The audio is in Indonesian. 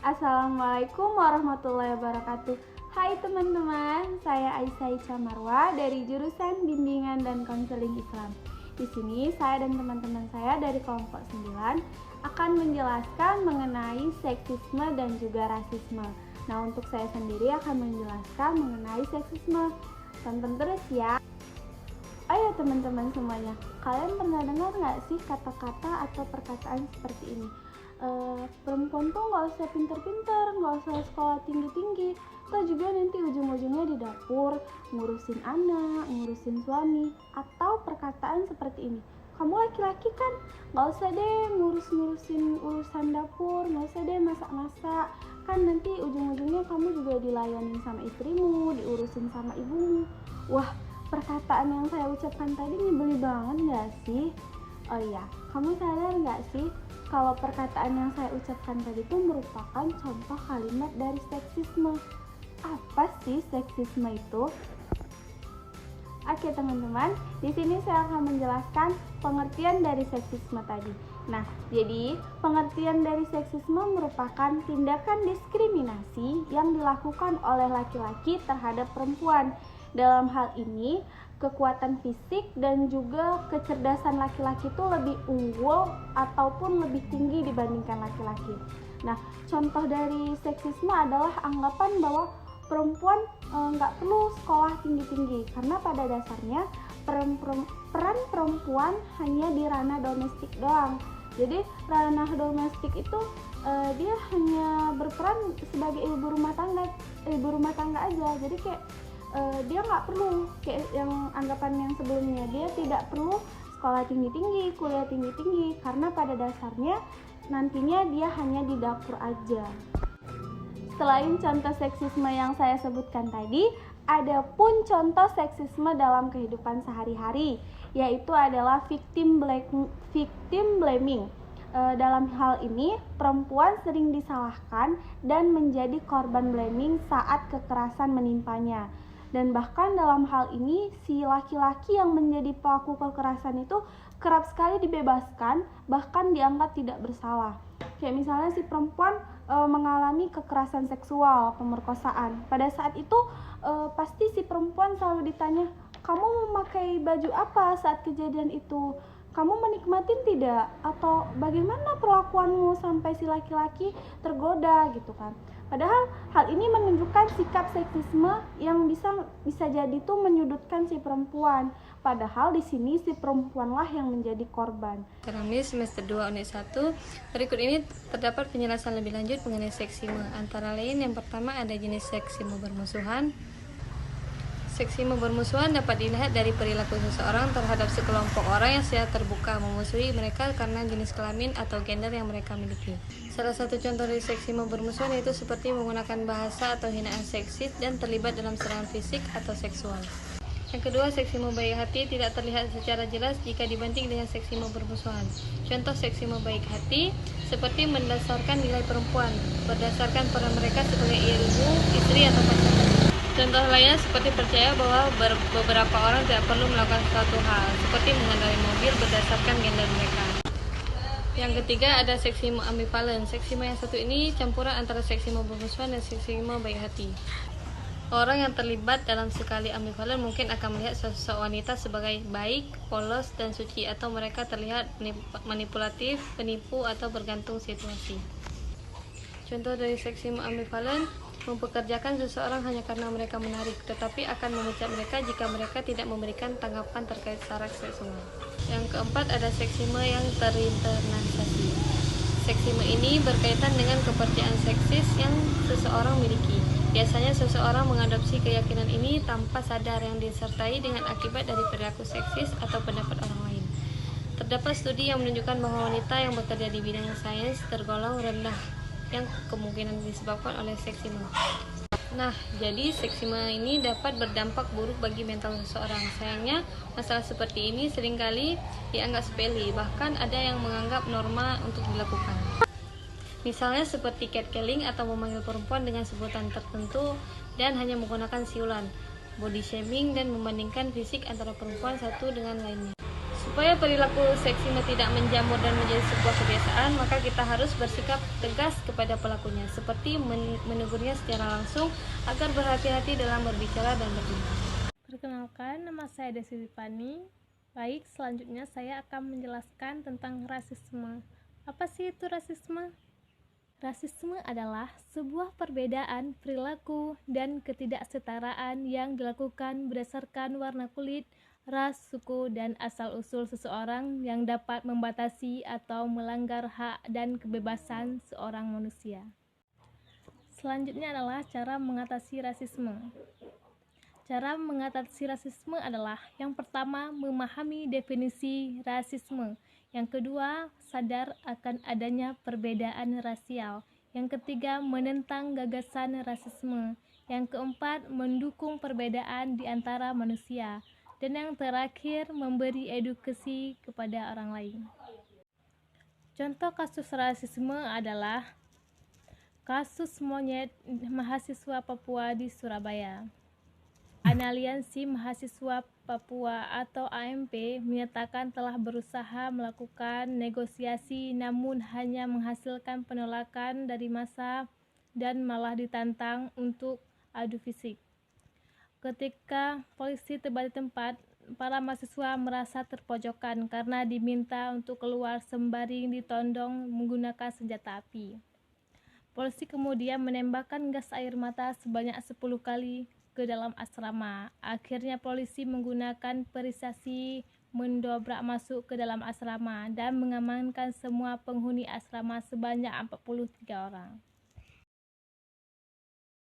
Assalamualaikum warahmatullahi wabarakatuh. Hai teman-teman, saya Aisyah Ica Marwa dari jurusan Bimbingan dan Konseling Islam. Di sini saya dan teman-teman saya dari kelompok 9 akan menjelaskan mengenai seksisme dan juga rasisme. Nah, untuk saya sendiri akan menjelaskan mengenai seksisme. Tonton terus ya. Ayo teman-teman semuanya, kalian pernah dengar nggak sih kata-kata atau perkataan seperti ini? Perempuan tuh nggak usah pinter-pinter, nggak usah sekolah tinggi-tinggi, atau juga nanti ujung-ujungnya di dapur ngurusin anak, ngurusin suami, atau perkataan seperti ini. Kamu laki-laki kan, nggak usah deh ngurusin urusan dapur, nggak usah deh masak-masak, kan nanti ujung-ujungnya kamu juga dilayanin sama istrimu, diurusin sama ibumu. Wah, perkataan yang saya ucapkan tadi nyebelin banget nggak sih? Oh iya, kamu sadar nggak sih kalau perkataan yang saya ucapkan tadi itu merupakan contoh kalimat dari seksisme. Apa sih seksisme itu? Oke teman-teman, di sini saya akan menjelaskan pengertian dari seksisme tadi. Nah, jadi pengertian dari seksisme merupakan tindakan diskriminasi yang dilakukan oleh laki-laki terhadap perempuan. Dalam hal ini, kekuatan fisik dan juga kecerdasan laki-laki itu lebih unggul ataupun lebih tinggi dibandingkan laki-laki. Nah, contoh dari seksisme adalah anggapan bahwa perempuan nggak perlu sekolah tinggi-tinggi karena pada dasarnya peran perempuan hanya di ranah domestik doang. Jadi ranah domestik itu dia hanya berperan sebagai ibu rumah tangga aja. Jadi kayak dia nggak perlu kayak yang anggapan yang sebelumnya, dia tidak perlu sekolah tinggi-tinggi, kuliah tinggi-tinggi karena pada dasarnya nantinya dia hanya di dapur aja. Selain contoh seksisme yang saya sebutkan tadi, ada pun contoh seksisme dalam kehidupan sehari-hari, yaitu adalah victim blaming. Dalam hal ini, perempuan sering disalahkan dan menjadi korban blaming saat kekerasan menimpanya. Dan bahkan dalam hal ini, si laki-laki yang menjadi pelaku kekerasan itu kerap sekali dibebaskan, bahkan dianggap tidak bersalah. Kayak misalnya si perempuan mengalami kekerasan seksual, pemerkosaan. Pada saat itu pasti si perempuan selalu ditanya, kamu memakai baju apa saat kejadian itu? Kamu menikmatin tidak? Atau bagaimana perlakuanmu sampai si laki-laki tergoda gitu kan? Padahal hal ini menunjukkan sikap seksisme yang bisa jadi tuh menyudutkan si perempuan. Padahal di sini si perempuanlah yang menjadi korban. Ekonomi semester 2 unit 1. Berikut ini terdapat penjelasan lebih lanjut mengenai seksisme. Antara lain yang pertama ada jenis seksisme bermusuhan. Seksisme bermusuhan dapat dilihat dari perilaku seseorang terhadap sekelompok orang yang secara terbuka memusuhi mereka karena jenis kelamin atau gender yang mereka miliki. Salah satu contoh dari seksisme bermusuhan yaitu seperti menggunakan bahasa atau hinaan seksis dan terlibat dalam serangan fisik atau seksual. Yang kedua, seksisme baik hati tidak terlihat secara jelas jika dibanding dengan seksisme bermusuhan. Contoh seksisme baik hati seperti mendasarkan nilai perempuan berdasarkan peran mereka sebagai ibu, istri, atau pacar. Contoh lainnya seperti percaya bahwa beberapa orang tidak perlu melakukan suatu hal, seperti mengendarai mobil berdasarkan gender mereka. Yang ketiga ada seksisme ambivalen. Seksisme yang satu ini campuran antara seksisme bermusuhan dan seksisme baik hati. Orang yang terlibat dalam sekali ambivalen mungkin akan melihat sosok wanita sebagai baik, polos, dan suci, atau mereka terlihat manipulatif, penipu, atau bergantung situasi. Contoh dari seksisme ambivalen mempekerjakan seseorang hanya karena mereka menarik, tetapi akan memecat mereka jika mereka tidak memberikan tanggapan terkait syarat seksual. Yang keempat ada seksisme yang terinternalisasi. Seksisme ini berkaitan dengan kepercayaan seksis yang seseorang miliki. Biasanya seseorang mengadopsi keyakinan ini tanpa sadar yang disertai dengan akibat dari perilaku seksis atau pendapat orang lain. Terdapat studi yang menunjukkan bahwa wanita yang bekerja di bidang sains tergolong rendah yang kemungkinan disebabkan oleh seksisme. Nah, jadi seksisme ini dapat berdampak buruk bagi mental seseorang. Sayangnya, masalah seperti ini seringkali dianggap sepele, bahkan ada yang menganggap norma untuk dilakukan. Misalnya seperti catcalling atau memanggil perempuan dengan sebutan tertentu dan hanya menggunakan siulan, body shaming, dan membandingkan fisik antara perempuan satu dengan lainnya. Supaya perilaku seksisme tidak menjamur dan menjadi sebuah kebiasaan, maka kita harus bersikap tegas kepada pelakunya, seperti menegurnya secara langsung agar berhati-hati dalam berbicara dan bertindak. Perkenalkan, nama saya Desi Ripani. Baik, selanjutnya saya akan menjelaskan tentang rasisme. Apa sih itu rasisme? Rasisme adalah sebuah perbedaan perilaku dan ketidaksetaraan yang dilakukan berdasarkan warna kulit, ras, suku, dan asal-usul seseorang yang dapat membatasi atau melanggar hak dan kebebasan seorang manusia. Selanjutnya adalah cara mengatasi rasisme. Cara mengatasi rasisme adalah yang pertama, memahami definisi rasisme. Yang kedua, sadar akan adanya perbedaan rasial. Yang ketiga, menentang gagasan rasisme. Yang keempat, mendukung perbedaan di antara manusia. Dan yang terakhir, memberi edukasi kepada orang lain. Contoh kasus rasisme adalah kasus monyet mahasiswa Papua di Surabaya. Aliansi Mahasiswa Papua atau AMP menyatakan telah berusaha melakukan negosiasi namun hanya menghasilkan penolakan dari massa dan malah ditantang untuk adu fisik. Ketika polisi tiba di tempat, para mahasiswa merasa terpojokkan karena diminta untuk keluar sembari ditondong menggunakan senjata api. Polisi kemudian menembakkan gas air mata sebanyak 10 kali ke dalam asrama. Akhirnya polisi menggunakan perisai mendobrak masuk ke dalam asrama dan mengamankan semua penghuni asrama sebanyak 43 orang.